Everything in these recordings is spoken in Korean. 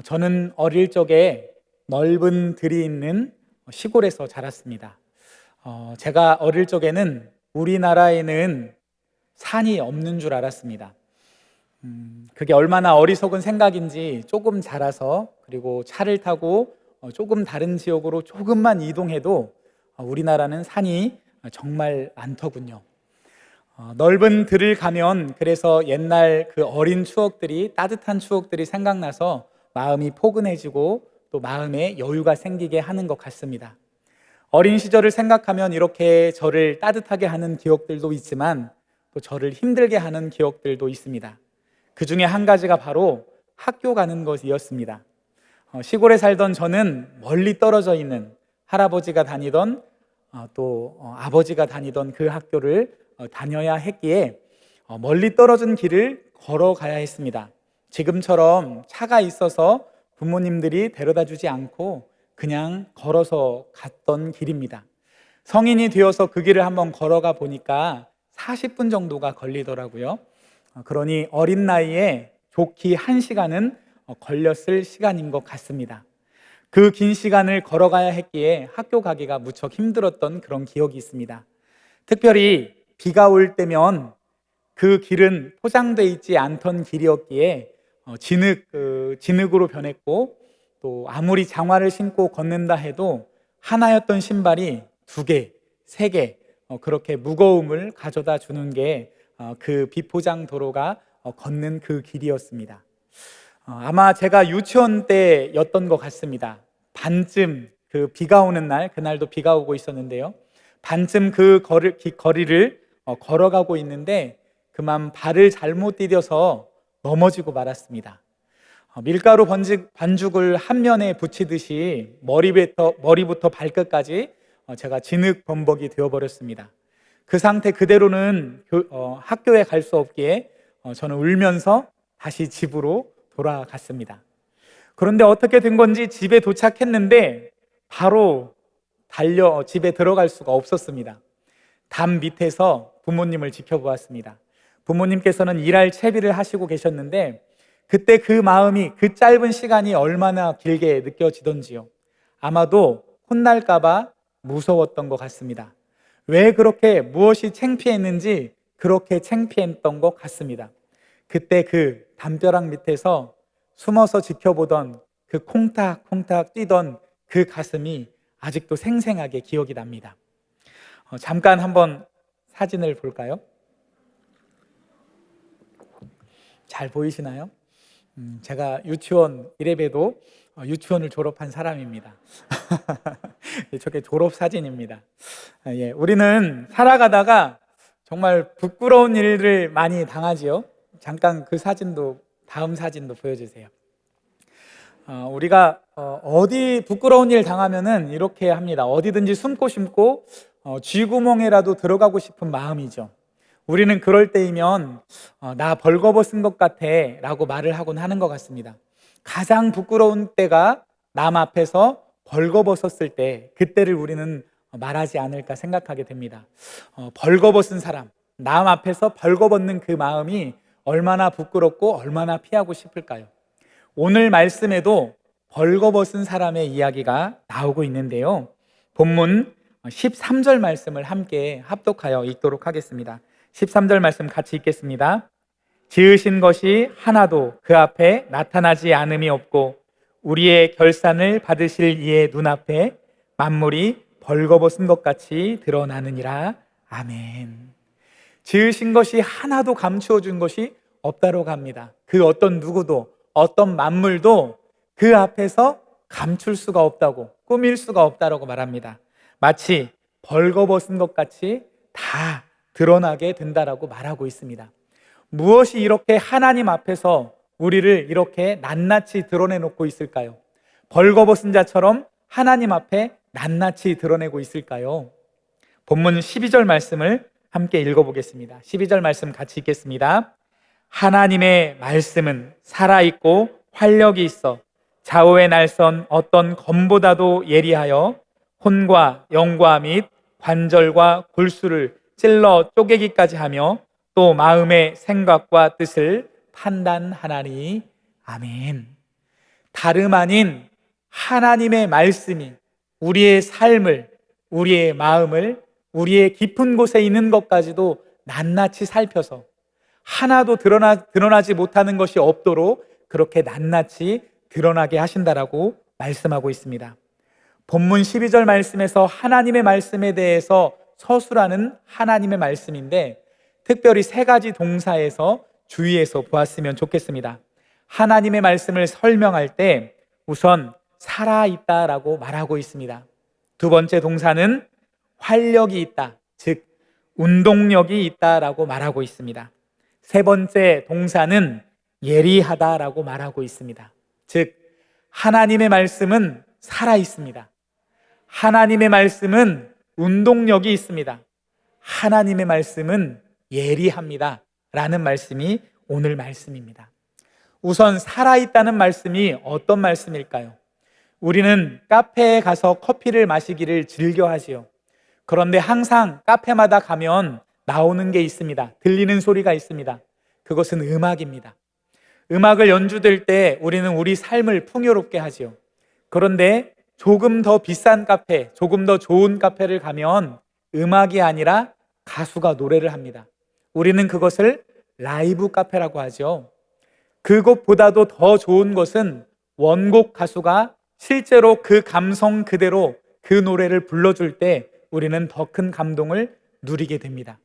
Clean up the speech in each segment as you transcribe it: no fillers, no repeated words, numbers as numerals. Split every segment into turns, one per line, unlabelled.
저는 어릴 적에 넓은 들이 있는 시골에서 자랐습니다. 제가 어릴 적에는 우리나라에는 산이 없는 줄 알았습니다. 그게 얼마나 어리석은 생각인지 조금 자라서 그리고 차를 타고 조금 다른 지역으로 조금만 이동해도 우리나라는 산이 정말 많더군요. 넓은 들을 가면 그래서 옛날 그 어린 추억들이 따뜻한 추억들이 생각나서 마음이 포근해지고 또 마음에 여유가 생기게 하는 것 같습니다. 어린 시절을 생각하면 이렇게 저를 따뜻하게 하는 기억들도 있지만 또 저를 힘들게 하는 기억들도 있습니다. 그 중에 한 가지가 바로 학교 가는 것이었습니다. 시골에 살던 저는 멀리 떨어져 있는 할아버지가 다니던 또 아버지가 다니던 그 학교를 다녀야 했기에 멀리 떨어진 길을 걸어가야 했습니다. 지금처럼 차가 있어서 부모님들이 데려다 주지 않고 그냥 걸어서 갔던 길입니다. 성인이 되어서 그 길을 한번 걸어가 보니까 40분 정도가 걸리더라고요. 그러니 어린 나이에 좋기 1시간은 걸렸을 시간인 것 같습니다. 그 긴 시간을 걸어가야 했기에 학교 가기가 무척 힘들었던 그런 기억이 있습니다. 특별히 비가 올 때면 그 길은 포장돼 있지 않던 길이었기에 진흙으로 변했고 또 아무리 장화를 신고 걷는다 해도 하나였던 신발이 2개, 3개 그렇게 무거움을 가져다 주는 게 그 비포장 도로가 걷는 그 길이었습니다. 아마 제가 유치원 때였던 것 같습니다. 반쯤 그 비가 오는 날, 그날도 비가 오고 있었는데요. 반쯤 그 거리를 걸어가고 있는데 그만 발을 잘못 디뎌서 넘어지고 말았습니다. 밀가루 반죽을 한 면에 붙이듯이 머리부터 발끝까지 제가 진흙 범벅이 되어버렸습니다. 그 상태 그대로는 학교에 갈 수 없기에 저는 울면서 다시 집으로 돌아갔습니다. 그런데 어떻게 된 건지 집에 도착했는데 바로 달려 집에 들어갈 수가 없었습니다. 담 밑에서 부모님을 지켜보았습니다. 부모님께서는 일할 채비를 하시고 계셨는데 그때 그 마음이 그 짧은 시간이 얼마나 길게 느껴지던지요. 아마도 혼날까봐 무서웠던 것 같습니다. 왜 그렇게 무엇이 창피했는지 그렇게 창피했던 것 같습니다. 그때 그 담벼락 밑에서 숨어서 지켜보던 그 콩닥콩닥 뛰던 그 가슴이 아직도 생생하게 기억이 납니다. 잠깐 한번 사진을 볼까요? 잘 보이시나요? 제가 유치원 1회배도 유치원을 졸업한 사람입니다. 저게 졸업 사진입니다. 예, 우리는 살아가다가 정말 부끄러운 일을 많이 당하지요. 잠깐 그 사진도 다음 사진도 보여주세요. 우리가 어디 부끄러운 일 당하면은 이렇게 합니다. 어디든지 숨고 싶고 쥐구멍에라도 들어가고 싶은 마음이죠. 우리는 그럴 때이면 나 벌거벗은 것 같아 라고 말을 하곤 하는 것 같습니다. 가장 부끄러운 때가 남 앞에서 벌거벗었을 때, 그때를 우리는 말하지 않을까 생각하게 됩니다. 벌거벗은 사람, 남 앞에서 벌거벗는 그 마음이 얼마나 부끄럽고 얼마나 피하고 싶을까요? 오늘 말씀에도 벌거벗은 사람의 이야기가 나오고 있는데요. 본문 13절 말씀을 함께 합독하여 읽도록 하겠습니다. 13절 말씀 같이 읽겠습니다. 지으신 것이 하나도 그 앞에 나타나지 않음이 없고 우리의 결산을 받으실 이의 눈앞에 만물이 벌거벗은 것 같이 드러나느니라. 아멘. 지으신 것이 하나도 감추어 준 것이 없다고 합니다. 그 어떤 누구도 어떤 만물도 그 앞에서 감출 수가 없다고, 꾸밀 수가 없다고 말합니다. 마치 벌거벗은 것 같이 다 드러나게 된다라고 말하고 있습니다. 무엇이 이렇게 하나님 앞에서 우리를 이렇게 낱낱이 드러내놓고 있을까요? 벌거벗은 자처럼 하나님 앞에 낱낱이 드러내고 있을까요? 본문 12절 말씀을 함께 읽어보겠습니다. 12절 말씀 같이 읽겠습니다. 하나님의 말씀은 살아있고 활력이 있어 좌우에 날선 어떤 검보다도 예리하여 혼과 영과 및 관절과 골수를 찔러 쪼개기까지 하며 또 마음의 생각과 뜻을 판단하나니. 아멘. 다름 아닌 하나님의 말씀이 우리의 삶을, 우리의 마음을, 우리의 깊은 곳에 있는 것까지도 낱낱이 살펴서 하나도 드러나지 못하는 것이 없도록 그렇게 낱낱이 드러나게 하신다라고 말씀하고 있습니다. 본문 12절 말씀에서 하나님의 말씀에 대해서 서술하는 하나님의 말씀인데, 특별히 세 가지 동사에서 주의해서 보았으면 좋겠습니다. 하나님의 말씀을 설명할 때 우선 살아있다라고 말하고 있습니다. 두 번째 동사는 활력이 있다, 즉 운동력이 있다라고 말하고 있습니다. 세 번째 동사는 예리하다라고 말하고 있습니다. 즉 하나님의 말씀은 살아 있습니다. 하나님의 말씀은 운동력이 있습니다. 하나님의 말씀은 예리합니다 라는 말씀이 오늘 말씀입니다. 우선 살아있다는 말씀이 어떤 말씀일까요? 우리는 카페에 가서 커피를 마시기를 즐겨하지요. 그런데 항상 카페마다 가면 나오는 게 있습니다. 들리는 소리가 있습니다. 그것은 음악입니다. 음악을 연주될 때 우리는 우리 삶을 풍요롭게 하지요. 그런데 조금 더 비싼 카페, 조금 더 좋은 카페를 가면 음악이 아니라 가수가 노래를 합니다. 우리는 그것을 라이브 카페라고 하죠. 그것보다도 더 좋은 것은 원곡 가수가 실제로 그 감성 그대로 그 노래를 불러줄 때 우리는 더 큰 감동을 누리게 됩니다.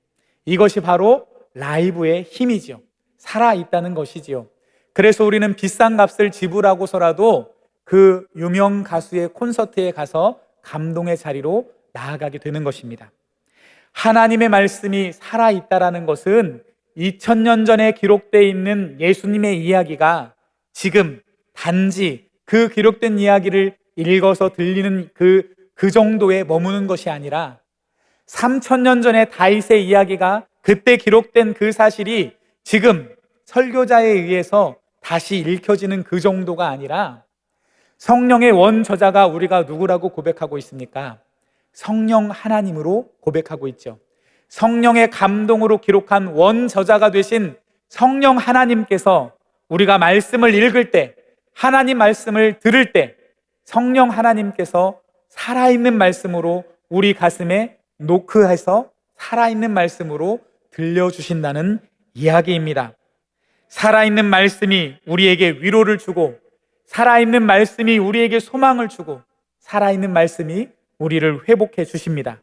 이것이 바로 라이브의 힘이지요. 살아있다는 것이지요. 그래서 우리는 비싼 값을 지불하고서라도 그 유명 가수의 콘서트에 가서 감동의 자리로 나아가게 되는 것입니다. 하나님의 말씀이 살아있다라는 것은 2000년 전에 기록되어 있는 예수님의 이야기가 지금 단지 그 기록된 이야기를 읽어서 들리는 그 정도에 머무는 것이 아니라 3000년 전에 다윗의 이야기가 그때 기록된 그 사실이 지금 설교자에 의해서 다시 읽혀지는 그 정도가 아니라 성령의 원저자가 우리가 누구라고 고백하고 있습니까? 성령 하나님으로 고백하고 있죠. 성령의 감동으로 기록한 원저자가 되신 성령 하나님께서 우리가 말씀을 읽을 때, 하나님 말씀을 들을 때 성령 하나님께서 살아있는 말씀으로 우리 가슴에 노크해서 살아있는 말씀으로 들려주신다는 이야기입니다. 살아있는 말씀이 우리에게 위로를 주고, 살아있는 말씀이 우리에게 소망을 주고, 살아있는 말씀이 우리를 회복해 주십니다.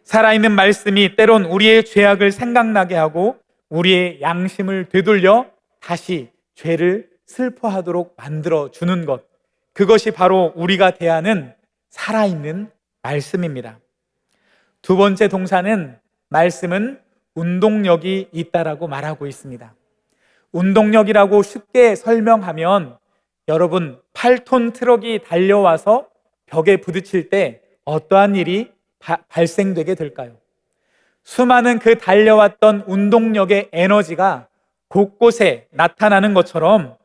살아있는 말씀이 때론 우리의 죄악을 생각나게 하고 우리의 양심을 되돌려 다시 죄를 슬퍼하도록 만들어 주는 것, 그것이 바로 우리가 대하는 살아있는 말씀입니다. 두 번째 동사는 말씀은 운동력이 있다라고 말하고 있습니다. 운동력이라고 쉽게 설명하면 여러분 8톤 트럭이 달려와서 벽에 부딪힐 때 어떠한 일이 발생되게 될까요? 수많은 그 달려왔던 운동력의 에너지가 곳곳에 나타나는 것처럼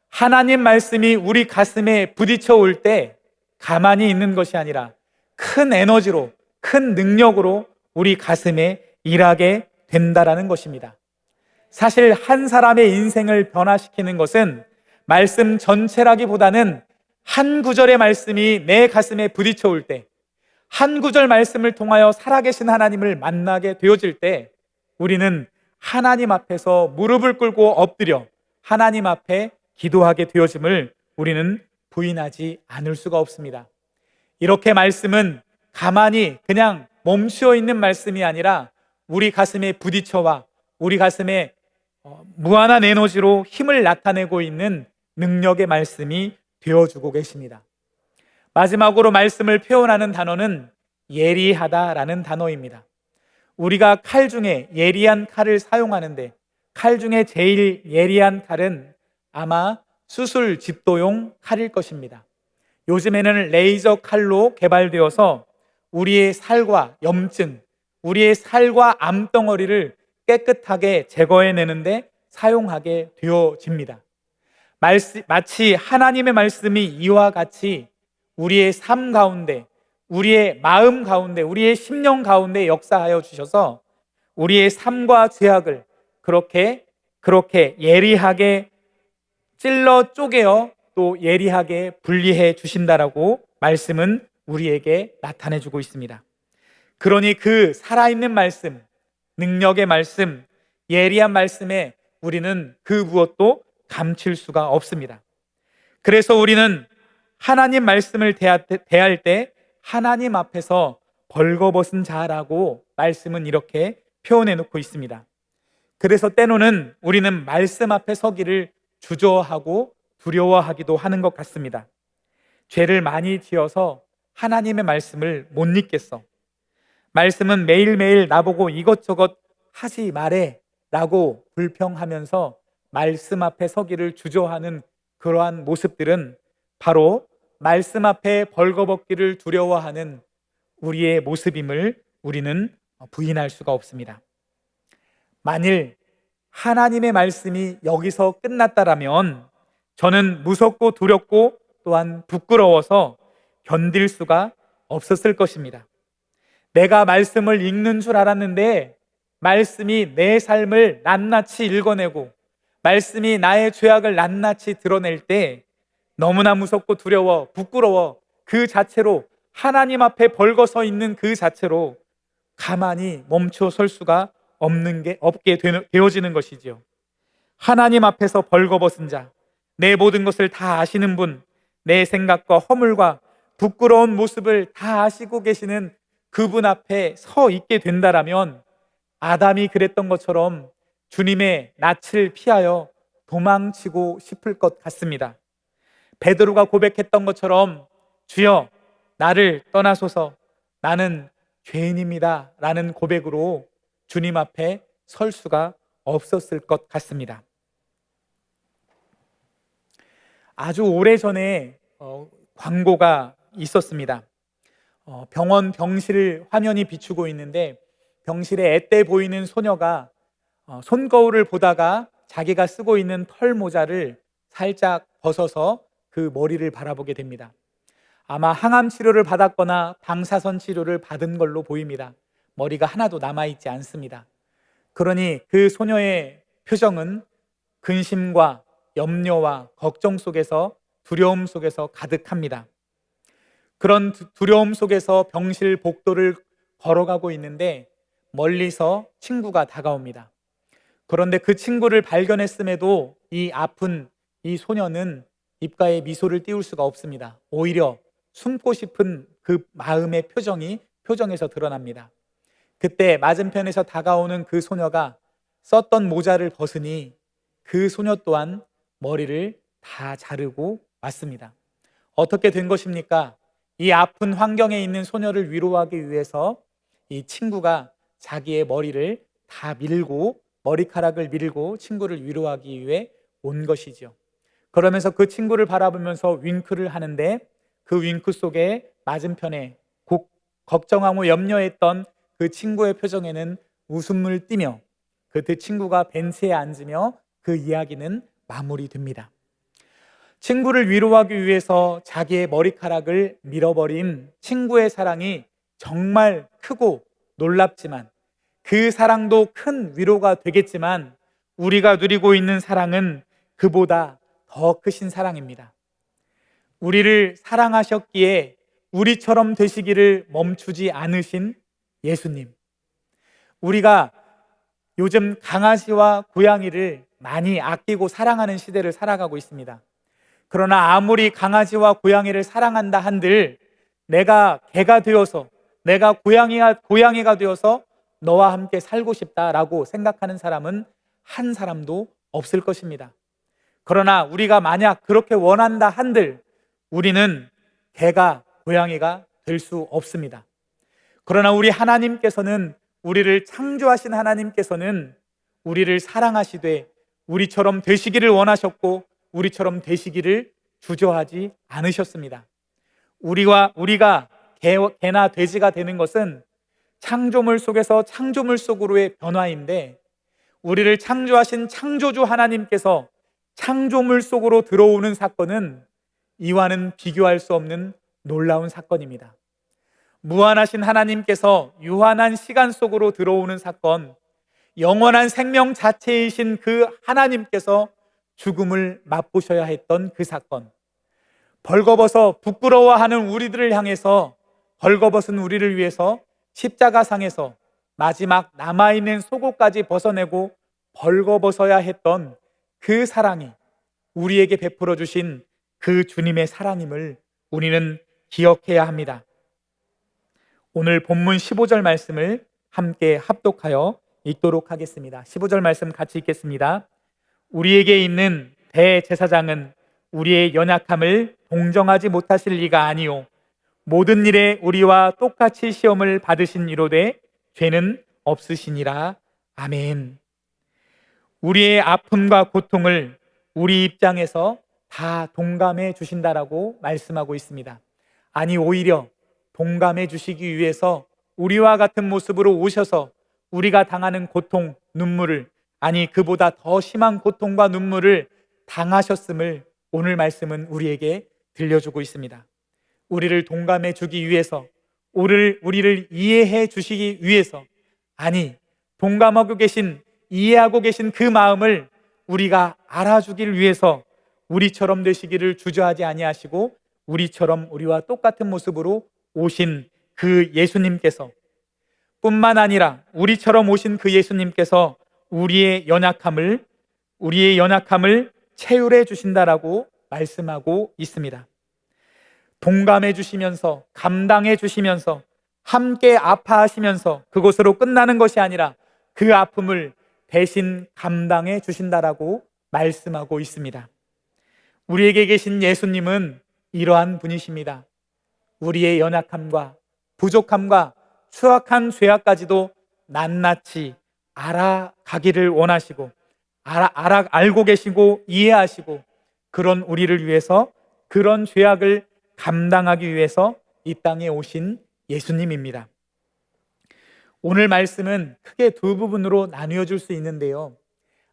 하나님 말씀이 우리 가슴에 부딪혀 올 때 가만히 있는 것이 아니라 큰 에너지로, 큰 능력으로 우리 가슴에 일하게 된다라는 것입니다. 사실 한 사람의 인생을 변화시키는 것은 말씀 전체라기보다는 한 구절의 말씀이 내 가슴에 부딪혀 올 때, 한 구절 말씀을 통하여 살아계신 하나님을 만나게 되어질 때 우리는 하나님 앞에서 무릎을 꿇고 엎드려 하나님 앞에 기도하게 되어짐을 우리는 부인하지 않을 수가 없습니다. 이렇게 말씀은 가만히 그냥 멈추어 있는 말씀이 아니라 우리 가슴에 부딪혀와 우리 가슴에 무한한 에너지로 힘을 나타내고 있는 능력의 말씀이 되어주고 계십니다. 마지막으로 말씀을 표현하는 단어는 예리하다라는 단어입니다. 우리가 칼 중에 예리한 칼을 사용하는데 칼 중에 제일 예리한 칼은 아마 수술 집도용 칼일 것입니다. 요즘에는 레이저 칼로 개발되어서 우리의 살과 염증, 우리의 살과 암덩어리를 깨끗하게 제거해내는데 사용하게 되어집니다. 마치 하나님의 말씀이 이와 같이 우리의 삶 가운데, 우리의 마음 가운데, 우리의 심령 가운데 역사하여 주셔서 우리의 삶과 죄악을 그렇게 예리하게 찔러 쪼개어 또 예리하게 분리해 주신다라고 말씀은 우리에게 나타내 주고 있습니다. 그러니 그 살아있는 말씀, 능력의 말씀, 예리한 말씀에 우리는 그 무엇도 감출 수가 없습니다. 그래서 우리는 하나님 말씀을 대할 때 하나님 앞에서 벌거벗은 자라고 말씀은 이렇게 표현해 놓고 있습니다. 그래서 때로는 우리는 말씀 앞에 서기를 주저하고 두려워하기도 하는 것 같습니다. 죄를 많이 지어서 하나님의 말씀을 못 읽겠어. 말씀은 매일매일 나보고 이것저것 하지 말해 라고 불평하면서 말씀 앞에 서기를 주저하는 그러한 모습들은 바로 말씀 앞에 벌거벗기를 두려워하는 우리의 모습임을 우리는 부인할 수가 없습니다. 만일 하나님의 말씀이 여기서 끝났다라면 저는 무섭고 두렵고 또한 부끄러워서 견딜 수가 없었을 것입니다. 내가 말씀을 읽는 줄 알았는데 말씀이 내 삶을 낱낱이 읽어내고 말씀이 나의 죄악을 낱낱이 드러낼 때 너무나 무섭고 두려워 부끄러워 그 자체로 하나님 앞에 벌거서 있는 그 자체로 가만히 멈춰 설 수가 없게 되어지는 것이지요. 하나님 앞에서 벌거벗은 자, 내 모든 것을 다 아시는 분, 내 생각과 허물과 부끄러운 모습을 다 아시고 계시는 그분 앞에 서 있게 된다라면 아담이 그랬던 것처럼 주님의 낯을 피하여 도망치고 싶을 것 같습니다. 베드로가 고백했던 것처럼 주여 나를 떠나소서 나는 죄인입니다 라는 고백으로 주님 앞에 설 수가 없었을 것 같습니다. 아주 오래전에 광고가 있었습니다. 병원 병실 화면이 비추고 있는데 병실에 앳돼 보이는 소녀가 손거울을 보다가 자기가 쓰고 있는 털 모자를 살짝 벗어서 그 머리를 바라보게 됩니다. 아마 항암 치료를 받았거나 방사선 치료를 받은 걸로 보입니다. 머리가 하나도 남아있지 않습니다. 그러니 그 소녀의 표정은 근심과 염려와 걱정 속에서 두려움 속에서 가득합니다. 그런 두려움 속에서 병실 복도를 걸어가고 있는데 멀리서 친구가 다가옵니다. 그런데 그 친구를 발견했음에도 이 아픈 이 소녀는 입가에 미소를 띄울 수가 없습니다. 오히려 숨고 싶은 그 마음의 표정에서 드러납니다. 그때 맞은편에서 다가오는 그 소녀가 썼던 모자를 벗으니 그 소녀 또한 머리를 다 자르고 왔습니다. 어떻게 된 것입니까? 이 아픈 환경에 있는 소녀를 위로하기 위해서 이 친구가 자기의 머리를 다 밀고 머리카락을 밀고 친구를 위로하기 위해 온 것이죠. 그러면서 그 친구를 바라보면서 윙크를 하는데 그 윙크 속에 맞은편에 걱정하고 염려했던 그 친구의 표정에는 웃음을 띠며 그 친구가 벤치에 앉으며 그 이야기는 마무리됩니다. 친구를 위로하기 위해서 자기의 머리카락을 밀어버린 친구의 사랑이 정말 크고 놀랍지만 그 사랑도 큰 위로가 되겠지만 우리가 누리고 있는 사랑은 그보다 더 크신 사랑입니다. 우리를 사랑하셨기에 우리처럼 되시기를 멈추지 않으신 예수님. 우리가 요즘 강아지와 고양이를 많이 아끼고 사랑하는 시대를 살아가고 있습니다. 그러나 아무리 강아지와 고양이를 사랑한다 한들 내가 개가 되어서 내가 고양이가 되어서 너와 함께 살고 싶다라고 생각하는 사람은 한 사람도 없을 것입니다. 그러나 우리가 만약 그렇게 원한다 한들 우리는 개가 고양이가 될 수 없습니다. 그러나 우리 하나님께서는 우리를 창조하신 하나님께서는 우리를 사랑하시되 우리처럼 되시기를 원하셨고 우리처럼 되시기를 주저하지 않으셨습니다. 우리가 개나 돼지가 되는 것은 창조물 속에서 창조물 속으로의 변화인데 우리를 창조하신 창조주 하나님께서 창조물 속으로 들어오는 사건은 이와는 비교할 수 없는 놀라운 사건입니다. 무한하신 하나님께서 유한한 시간 속으로 들어오는 사건, 영원한 생명 자체이신 그 하나님께서 죽음을 맛보셔야 했던 그 사건, 벌거벗어 부끄러워하는 우리들을 향해서, 벌거벗은 우리를 위해서 십자가상에서 마지막 남아있는 속옷까지 벗어내고 벌거벗어야 했던 그 사랑이, 우리에게 베풀어 주신 그 주님의 사랑임을 우리는 기억해야 합니다. 오늘 본문 15절 말씀을 함께 합독하여 읽도록 하겠습니다. 15절 말씀 같이 읽겠습니다. 우리에게 있는 대제사장은 우리의 연약함을 동정하지 못하실 리가 아니요 모든 일에 우리와 똑같이 시험을 받으신 이로되 죄는 없으시니라. 아멘. 우리의 아픔과 고통을 우리 입장에서 다 동감해 주신다라고 말씀하고 있습니다. 아니, 오히려 동감해 주시기 위해서 우리와 같은 모습으로 오셔서 우리가 당하는 고통, 눈물을, 아니 그보다 더 심한 고통과 눈물을 당하셨음을 오늘 말씀은 우리에게 들려주고 있습니다. 우리를 동감해 주기 위해서, 우리를 이해해 주시기 위해서, 아니 동감하고 계신, 이해하고 계신 그 마음을 우리가 알아주길 위해서 우리처럼 되시기를 주저하지 아니하시고 우리처럼 우리와 똑같은 모습으로 오신 그 예수님께서, 뿐만 아니라 우리처럼 오신 그 예수님께서 우리의 연약함을 채울해 주신다라고 말씀하고 있습니다. 동감해 주시면서, 감당해 주시면서, 함께 아파하시면서 그곳으로 끝나는 것이 아니라 그 아픔을 대신 감당해 주신다라고 말씀하고 있습니다. 우리에게 계신 예수님은 이러한 분이십니다. 우리의 연약함과 부족함과 추악한 죄악까지도 낱낱이 알아가기를 원하시고, 알고 계시고 이해하시고, 그런 우리를 위해서, 그런 죄악을 감당하기 위해서 이 땅에 오신 예수님입니다. 오늘 말씀은 크게 두 부분으로 나누어 줄 수 있는데요,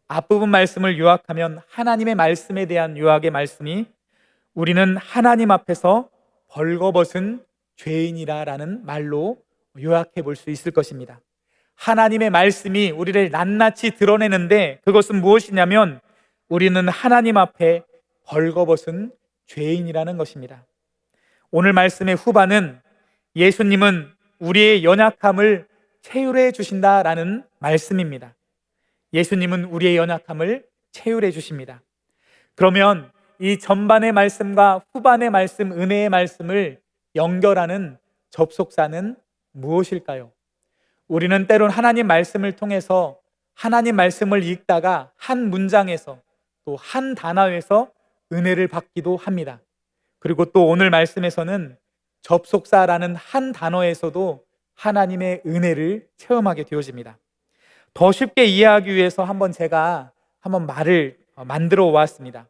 앞부분 말씀을 요약하면 하나님의 말씀에 대한 요약의 말씀이, 우리는 하나님 앞에서 벌거벗은 죄인이라라는 말로 요약해 볼 수 있을 것입니다. 하나님의 말씀이 우리를 낱낱이 드러내는데, 그것은 무엇이냐면 우리는 하나님 앞에 벌거벗은 죄인이라는 것입니다. 오늘 말씀의 후반은 예수님은 우리의 연약함을 채울해 주신다라는 말씀입니다. 예수님은 우리의 연약함을 채울해 주십니다. 그러면 이 전반의 말씀과 후반의 말씀, 은혜의 말씀을 연결하는 접속사는 무엇일까요? 우리는 때론 하나님 말씀을 통해서 하나님 말씀을 읽다가 한 문장에서, 또 한 단어에서 은혜를 받기도 합니다. 그리고 또 오늘 말씀에서는 접속사라는 한 단어에서도 하나님의 은혜를 체험하게 되어집니다. 더 쉽게 이해하기 위해서 제가 말을 만들어 왔습니다.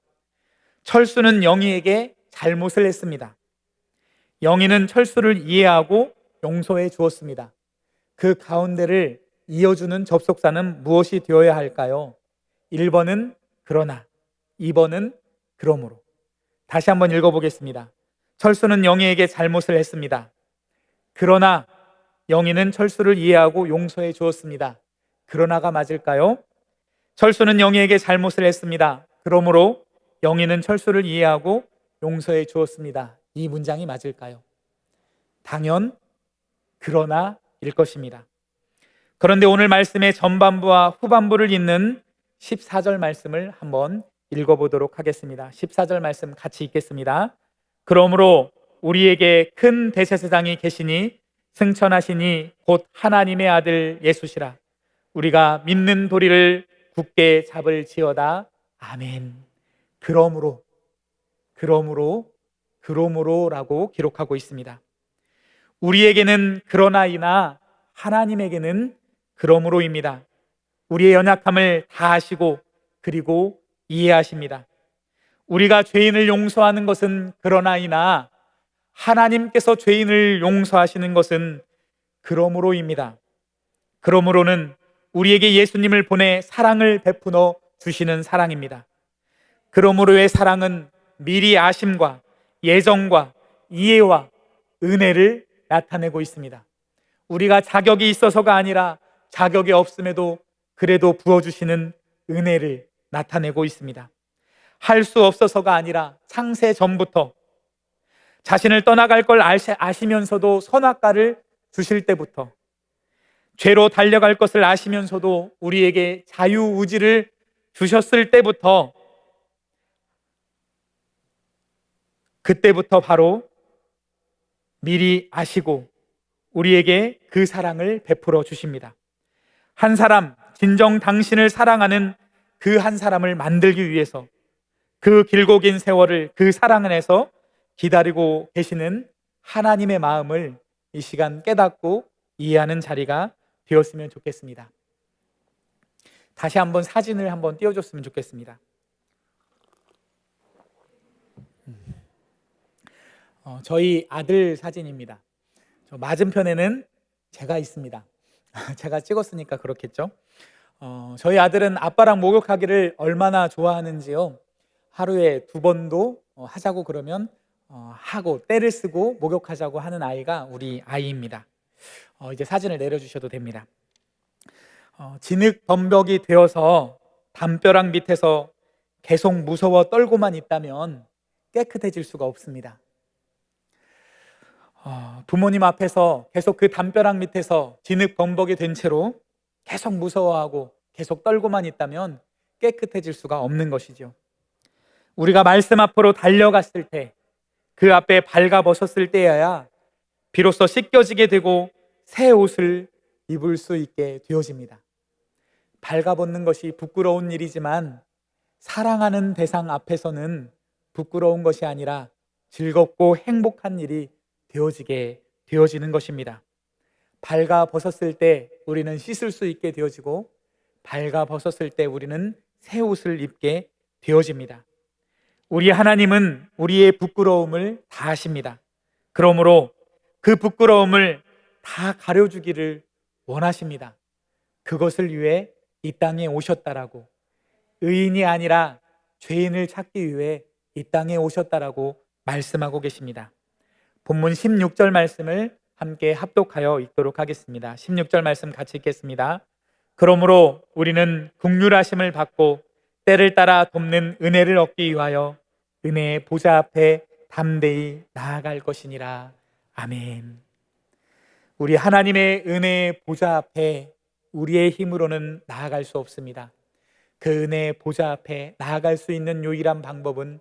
철수는 영희에게 잘못을 했습니다. 영희는 철수를 이해하고 용서해 주었습니다. 그 가운데를 이어주는 접속사는 무엇이 되어야 할까요? 1번은 그러나, 2번은 그러므로. 다시 한번 읽어보겠습니다. 철수는 영희에게 잘못을 했습니다. 그러나 영희는 철수를 이해하고 용서해 주었습니다. 그러나가 맞을까요? 철수는 영희에게 잘못을 했습니다. 그러므로 영희는 철수를 이해하고 용서해 주었습니다. 이 문장이 맞을까요? 당연 그러나일 것입니다. 그런데 오늘 말씀의 전반부와 후반부를 잇는 14절 말씀을 한번 읽어보도록 하겠습니다. 14절 말씀 같이 읽겠습니다. 그러므로 우리에게 큰 대제사장이 계시니 승천하시니 곧 하나님의 아들 예수시라. 우리가 믿는 도리를 굳게 잡을지어다. 아멘. 그러므로라고 기록하고 있습니다. 우리에게는 그러나이나 하나님에게는 그러므로입니다. 우리의 연약함을 다 아시고 그리고 이해하십니다. 우리가 죄인을 용서하는 것은 그러나이나 하나님께서 죄인을 용서하시는 것은 그러므로입니다. 그러므로는 우리에게 예수님을 보내 사랑을 베풀어 주시는 사랑입니다. 그러므로의 사랑은 미리 아심과 예정과 이해와 은혜를 나타내고 있습니다. 우리가 자격이 있어서가 아니라 자격이 없음에도 그래도 부어주시는 은혜를 나타내고 있습니다. 할 수 없어서가 아니라 창세 전부터 자신을 떠나갈 걸 아시면서도 선악과를 주실 때부터, 죄로 달려갈 것을 아시면서도 우리에게 자유의지를 주셨을 때부터, 그때부터 바로 미리 아시고 우리에게 그 사랑을 베풀어 주십니다. 한 사람, 진정 당신을 사랑하는 그 한 사람을 만들기 위해서 그 길고 긴 세월을 그 사랑 안에서 기다리고 계시는 하나님의 마음을 이 시간 깨닫고 이해하는 자리가 되었으면 좋겠습니다. 다시 한번 사진을 한번 띄워줬으면 좋겠습니다. 저희 아들 사진입니다. 저 맞은편에는 제가 있습니다. 제가 찍었으니까 그렇겠죠. 저희 아들은 아빠랑 목욕하기를 얼마나 좋아하는지요. 하루에 2번도 하자고 그러면 하고 때를 쓰고 목욕하자고 하는 아이가 우리 아이입니다. 이제 사진을 내려주셔도 됩니다. 진흙 범벅이 되어서 담벼락 밑에서 계속 무서워 떨고만 있다면 깨끗해질 수가 없습니다. 부모님 앞에서 계속 그 담벼락 밑에서 진흙 범벅이 된 채로 계속 무서워하고 계속 떨고만 있다면 깨끗해질 수가 없는 것이죠. 우리가 말씀 앞으로 달려갔을 때, 그 앞에 발가벗었을 때여야 비로소 씻겨지게 되고 새 옷을 입을 수 있게 되어집니다. 발가벗는 것이 부끄러운 일이지만 사랑하는 대상 앞에서는 부끄러운 것이 아니라 즐겁고 행복한 일이 되어지는 것입니다. 발가벗었을 때 우리는 씻을 수 있게 되어지고, 발가벗었을 때 우리는 새 옷을 입게 되어집니다. 우리 하나님은 우리의 부끄러움을 다 아십니다. 그러므로 그 부끄러움을 다 가려주기를 원하십니다. 그것을 위해 이 땅에 오셨다라고, 의인이 아니라 죄인을 찾기 위해 이 땅에 오셨다라고 말씀하고 계십니다. 본문 16절 말씀을 함께 합독하여 읽도록 하겠습니다. 16절 말씀 같이 읽겠습니다. 그러므로 우리는 긍휼하심을 받고 때를 따라 돕는 은혜를 얻기 위하여 은혜의 보좌 앞에 담대히 나아갈 것이니라. 아멘. 우리 하나님의 은혜의 보좌 앞에 우리의 힘으로는 나아갈 수 없습니다. 그 은혜의 보좌 앞에 나아갈 수 있는 유일한 방법은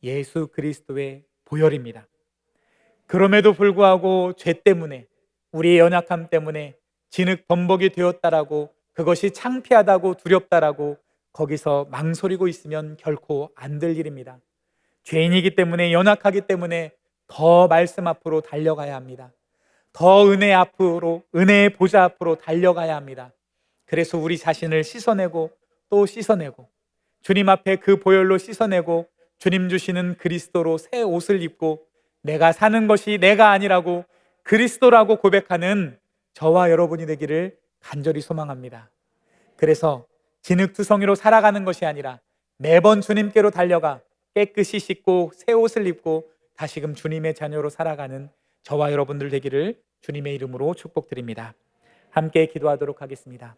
예수 그리스도의 보혈입니다. 그럼에도 불구하고 죄 때문에, 우리의 연약함 때문에 진흙 범벅이 되었다라고, 그것이 창피하다고 두렵다라고 거기서 망설이고 있으면 결코 안 될 일입니다. 죄인이기 때문에, 연약하기 때문에 더 말씀 앞으로 달려가야 합니다. 더 은혜 앞으로, 은혜의 보좌 앞으로 달려가야 합니다. 그래서 우리 자신을 씻어내고 또 씻어내고, 주님 앞에 그 보혈로 씻어내고 주님 주시는 그리스도로 새 옷을 입고, 내가 사는 것이 내가 아니라고 그리스도라고 고백하는 저와 여러분이 되기를 간절히 소망합니다. 그래서 진흙투성이로 살아가는 것이 아니라 매번 주님께로 달려가 깨끗이 씻고 새 옷을 입고 다시금 주님의 자녀로 살아가는 저와 여러분들 되기를 주님의 이름으로 축복드립니다. 함께 기도하도록 하겠습니다.